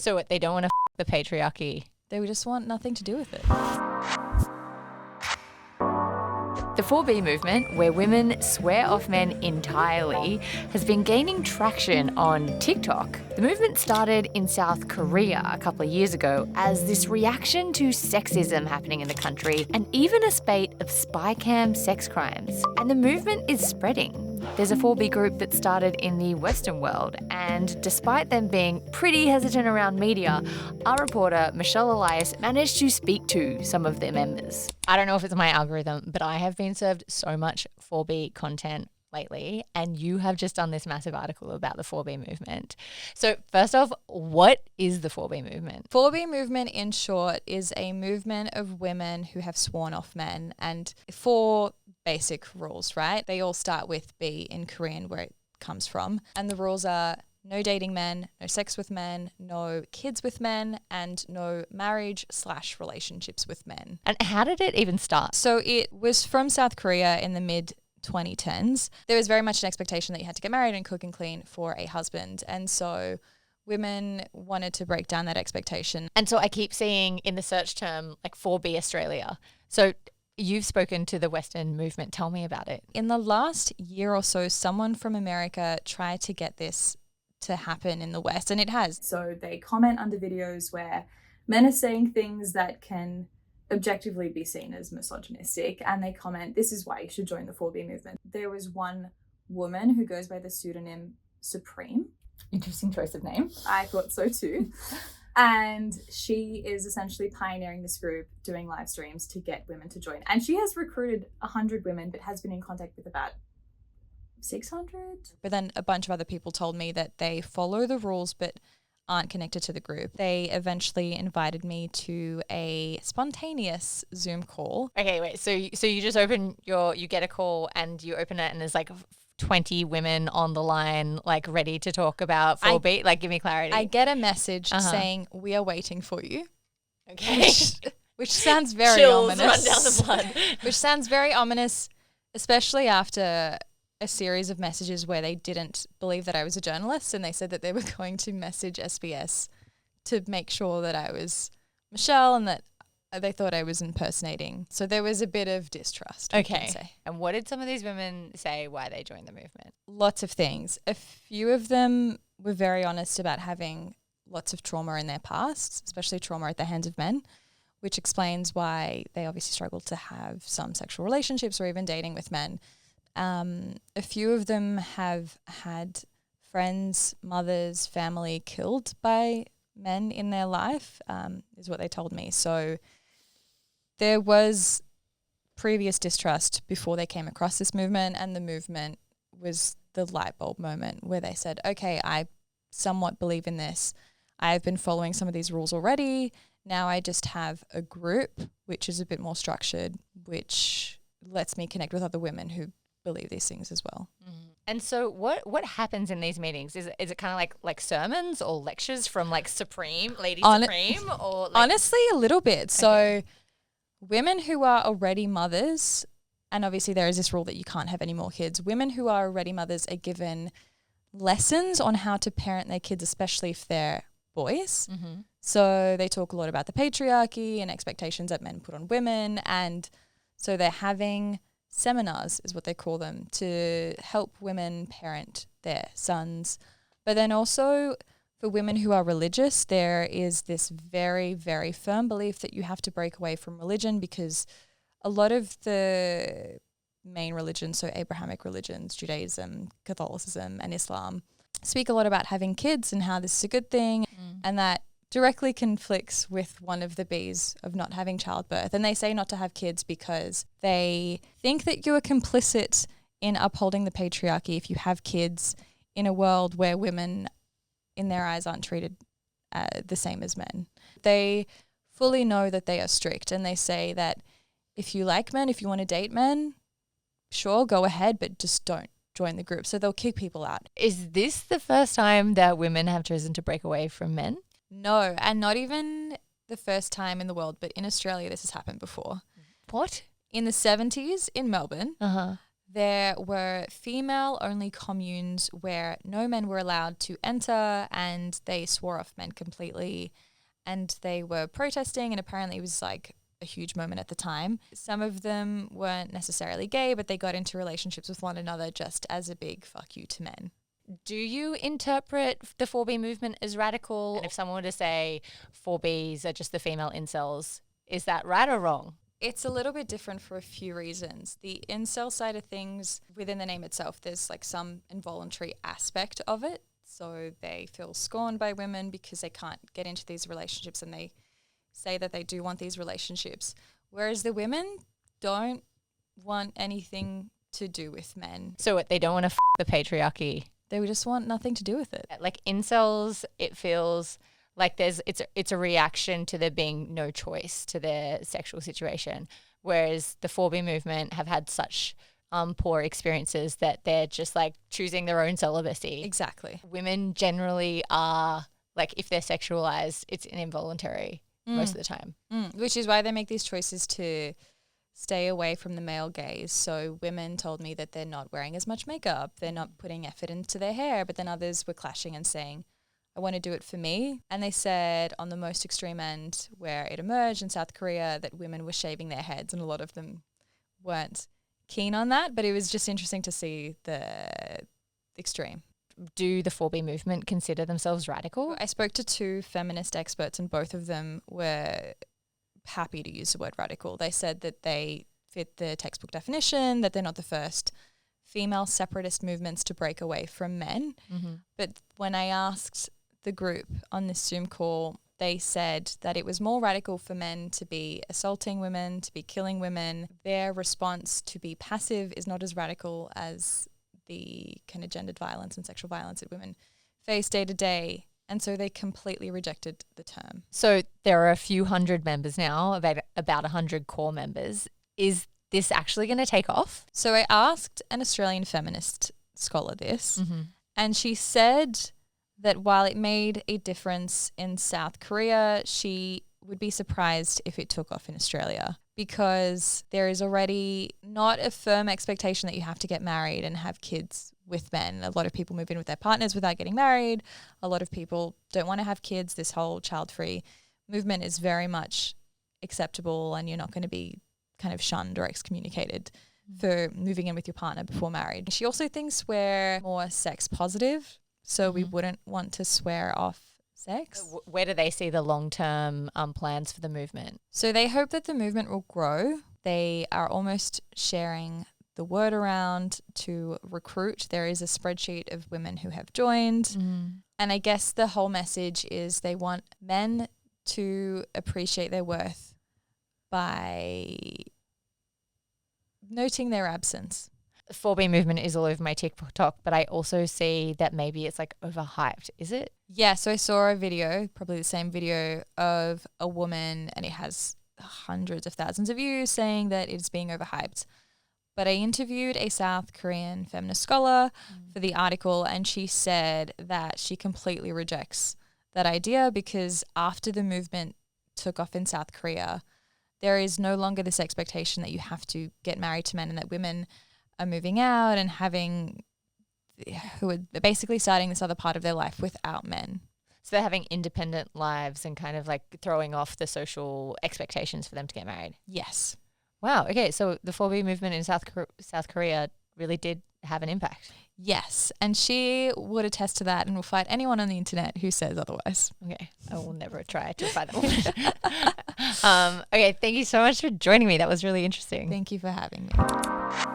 So what, they don't want to the patriarchy? They would just want nothing to do with it. The 4B movement, where women swear off men entirely, has been gaining traction on TikTok. The movement started in South Korea a couple of years ago as this reaction to sexism happening in the country and even a spate of spy cam sex crimes. And the movement is spreading. There's a 4B group that started in the Western world, and despite them being pretty hesitant around media, our reporter Michelle Elias managed to speak to some of their members. I don't know if it's my algorithm, but I have been served so much 4B content lately, and you have just done this massive article about the 4B movement. So first off, what is the 4B movement? 4B movement, in short, is a movement of women who have sworn off men, and 4 basic rules, right? They all start with B in Korean, where it comes from. And the rules are no dating men, no sex with men, no kids with men, and no marriage/relationships with men. And how did it even start? So it was from South Korea in the mid-2010s. There was very much an expectation that you had to get married and cook and clean for a husband. And so women wanted to break down that expectation. And so I keep seeing in the search term like 4B Australia. So you've spoken to the Western movement. Tell me about it. In the last year or so, someone from America tried to get this to happen in the West, and it has. So they comment under videos where men are saying things that can objectively be seen as misogynistic, and they comment, "This is why you should join the 4B movement." There was one woman who goes by the pseudonym Supreme. Interesting choice of name. I thought so too. And she is essentially pioneering this group, doing live streams to get women to join. And she has recruited 100 women, but has been in contact with about 600. But then a bunch of other people told me that they follow the rules but aren't connected to the group. They eventually invited me to a spontaneous Zoom call. Okay, wait. So you just open you get a call and you open it and there's like 20 women on the line, like ready to talk about 4B. Like, give me clarity. I get a message saying, "We are waiting for you." Okay. Which sounds very Chills ominous. run down the blood. Which sounds very ominous, especially after a series of messages where they didn't believe that I was a journalist, and they said that they were going to message SBS to make sure that I was Michelle and that they thought I was impersonating. So there was a bit of distrust. Okay. And what did some of these women say why they joined the movement? Lots of things. A few of them were very honest about having lots of trauma in their past, especially trauma at the hands of men, which explains why they obviously struggled to have some sexual relationships or even dating with men. A few of them have had friends, mothers, family killed by men in their life, is what they told me. So there was previous distrust before they came across this movement, and the movement was the light bulb moment where they said, okay, I somewhat believe in this. I've been following some of these rules already. Now I just have a group which is a bit more structured, which lets me connect with other women who believe these things as well. And so what happens in these meetings? Is it kind of like sermons or lectures from like Supreme, Lady Supreme? Or like honestly, a little bit. So women who are already mothers, and obviously there is this rule that you can't have any more kids, women who are already mothers are given lessons on how to parent their kids, especially if they're boys. Mm-hmm. So they talk a lot about the patriarchy and expectations that men put on women, and so they're having seminars, is what they call them, to help women parent their sons. But then also for women who are religious, there is this very, very firm belief that you have to break away from religion, because a lot of the main religions, so Abrahamic religions, Judaism, Catholicism, and Islam, speak a lot about having kids and how this is a good thing, and that directly conflicts with one of the B's of not having childbirth. And they say not to have kids because they think that you are complicit in upholding the patriarchy if you have kids in a world where women, in their eyes, aren't treated the same as men. They fully know that they are strict, and they say that if you like men, if you want to date men, sure, go ahead, but just don't join the group. So they'll kick people out. Is this the first time that women have chosen to break away from men? No, and not even the first time in the world, but in Australia this has happened before. What? In the 70s in Melbourne, There were female-only communes where no men were allowed to enter, and they swore off men completely. And they were protesting, and apparently it was like a huge moment at the time. Some of them weren't necessarily gay, but they got into relationships with one another just as a big fuck you to men. Do you interpret the 4B movement as radical? And if someone were to say 4Bs are just the female incels, is that right or wrong? It's a little bit different for a few reasons. The incel side of things, within the name itself, there's like some involuntary aspect of it. So they feel scorned by women because they can't get into these relationships, and they say that they do want these relationships. Whereas the women don't want anything to do with men. So what, they don't want to the patriarchy? They would just want nothing to do with it. Like incels, it feels like it's a reaction to there being no choice to their sexual situation, whereas the 4B movement have had such poor experiences that they're just like choosing their own celibacy. Exactly. Women generally are like, if they're sexualized, it's involuntary most of the time. Which is why they make these choices to stay away from the male gaze. So women told me that they're not wearing as much makeup, they're not putting effort into their hair, but then others were clashing and saying, I want to do it for me. And they said on the most extreme end, where it emerged in South Korea, that women were shaving their heads, and a lot of them weren't keen on that, but it was just interesting to see the extreme. Do the 4B movement consider themselves radical? I spoke to 2 feminist experts, and both of them were happy to use the word radical. They said that they fit the textbook definition, that they're not the first female separatist movements to break away from men. But when I asked the group on this Zoom call, they said that it was more radical for men to be assaulting women, to be killing women. Their response to be passive is not as radical as the kind of gendered violence and sexual violence that women face day to day. And so they completely rejected the term. So there are a few hundred members now, about 100 core members. Is this actually going to take off? So I asked an Australian feminist scholar this, and she said that while it made a difference in South Korea, she would be surprised if it took off in Australia, because there is already not a firm expectation that you have to get married and have kids with men. A lot of people move in with their partners without getting married. A lot of people don't want to have kids. This whole child-free movement is very much acceptable, and you're not going to be kind of shunned or excommunicated for moving in with your partner before marriage. She also thinks we're more sex positive, so we wouldn't want to swear off sex. Where do they see the long-term plans for the movement? So they hope that the movement will grow. They are almost sharing the word around to recruit. There is a spreadsheet of women who have joined. And I guess the whole message is they want men to appreciate their worth by noting their absence. The 4B movement is all over my TikTok, but I also see that maybe it's like overhyped. Is it? Yeah, so I saw a video, probably the same video, of a woman, and it has hundreds of thousands of views, saying that it's being overhyped. But I interviewed a South Korean feminist scholar for the article, and she said that she completely rejects that idea, because after the movement took off in South Korea, there is no longer this expectation that you have to get married to men, and that women are moving out and who are basically starting this other part of their life without men. So they're having independent lives and kind of like throwing off the social expectations for them to get married. Yes. Wow. Okay. So the 4B movement in South Korea really did have an impact. Yes. And she would attest to that and will fight anyone on the internet who says otherwise. Okay. I will never try to fight that one. Okay. Thank you so much for joining me. That was really interesting. Thank you for having me.